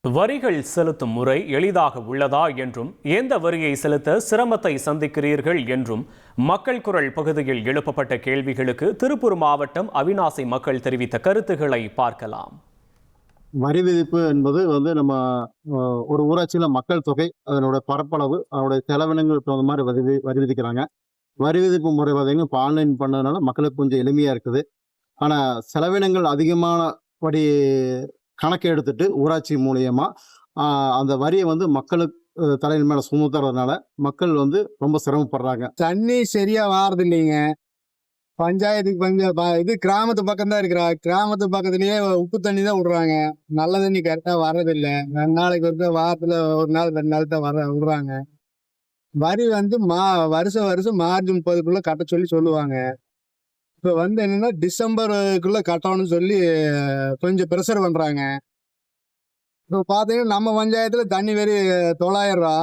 வரிகள் செலுத்தும் முறை எளிதாக உள்ளதா என்றும் எந்த வரியை செலுத்த சிரமத்தை சந்திக்கிறீர்கள் என்றும் மக்கள் குரல் பகுதியில் எழுப்பப்பட்ட கேள்விகளுக்கு திருப்பூர் மாவட்டம் அவிநாசி மக்கள் தெரிவித்த கருத்துக்களை பார்க்கலாம். வரி விதிப்பு என்பது நம்ம ஒரு ஊராட்சியில் மக்கள் தொகை, அதனோட பரப்பளவு, அதனுடைய செலவினங்களுக்கு தகுந்த மாதிரி வரி விதிக்கிறாங்க. வரி விதிப்பு முறை பார்த்தீங்கன்னா இப்போ ஆன்லைன் பண்ணதுனால மக்களுக்கு கொஞ்சம் எளிமையாக இருக்குது. ஆனால் செலவினங்கள் அதிகமான படி கணக்கு எடுத்துட்டு ஊராட்சி மூலியமா அந்த வரியை மக்களுக்கு தலையின் மேல சுமத்துறதுனால மக்கள் ரொம்ப சிரமப்படுறாங்க. தண்ணி சரியா வாரது இல்லைங்க. பஞ்சாயத்துக்கு இது கிராமத்து பக்கம் தான் இருக்கிறா. கிராமத்து பக்கத்துலயே உப்பு தண்ணி தான் விடுறாங்க. நல்ல தண்ணி கரெக்டா வர்றதில்லை. 2 நாளைக்கு ஒருக்க, வாரத்துல 1 நாள் 2 நாள் தான் விடுறாங்க. வரி வருஷம் மார்ச் 30க்குள்ள கட்ட சொல்லுவாங்க. இப்போ என்னன்னா டிசம்பருக்குள்ள கட்டணும்னு சொல்லி கொஞ்சம் ப்ரெஷர் பண்றாங்க. இப்போ பார்த்தீங்கன்னா நம்ம பஞ்சாயத்துல தண்ணி வரி 900 ரூபா,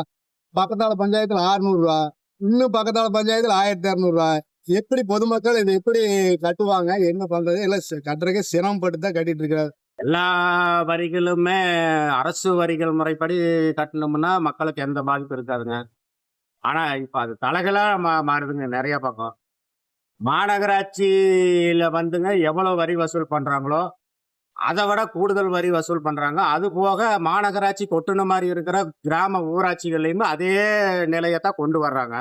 பக்கத்தால பஞ்சாயத்துல 600 ரூபா, இன்னும் பக்கத்தால பஞ்சாயத்துல 1200 ரூபா. எப்படி பொதுமக்கள் இதை எப்படி கட்டுவாங்க, என்ன பண்றது? எல்லாம் கட்டுறதுக்கே சிரமப்பட்டு தான் கட்டிட்டு இருக்கிறாரு. எல்லா வரிகளுமே அரசு வரிகள் முறைப்படி கட்டணும்னா மக்களுக்கு எந்த பாதிப்பு இருக்காதுங்க. ஆனா இப்ப அது தலைகளா மாறுதுங்க. நிறைய பக்கம் மாநகராட்சியில எவ்வளவு வரி வசூல் பண்றாங்களோ அதை விட கூடுதல் வரி வசூல் பண்றாங்க. அது போக மாநகராட்சி கொட்டுன மாதிரி இருக்கிற கிராம ஊராட்சிகள்லையும் அதே நிலையத்தான் கொண்டு வர்றாங்க.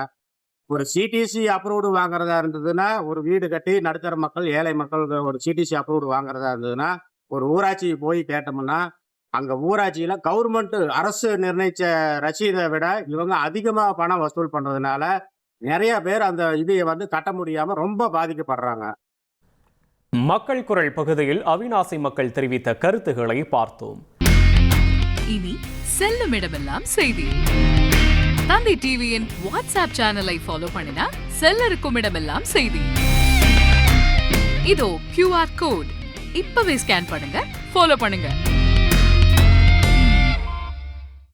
ஒரு சிடிசி அப்ரூவ்டு வாங்குறதா இருந்ததுன்னா, ஒரு வீடு கட்டி நடுத்தர மக்கள், ஏழை மக்கள் ஒரு சிடிசி அப்ரூவ்டு வாங்குறதா இருந்ததுன்னா, ஒரு ஊராட்சி போய் கேட்டோம்னா, அங்க ஊராட்சியில கவர்மெண்ட் அரசு நிர்ணயிச்ச ரசீதை விட இவங்க அதிகமா பணம் வசூல் பண்றதுனால நிறைய பேர் அந்த இதையை கட்ட முடியாம ரொம்ப பாதிக்கப்படுறாங்க. மக்கள் குரல் பகுதியில் அவிநாசி மக்கள் தெரிவித்த கருத்துக்களை பார்த்தோம். இனி செல்லும் இடமெல்லாம் செய்தி. தந்தி டிவியின் வாட்ஸ்அப் சேனலை ஃபாலோ பண்ணினா செல்ல இருக்கும் இடமெல்லாம் செய்தி. இதோ QR கோட், இப்பவே ஸ்கேன் பண்ணுங்க, ஃபாலோ பண்ணுங்க.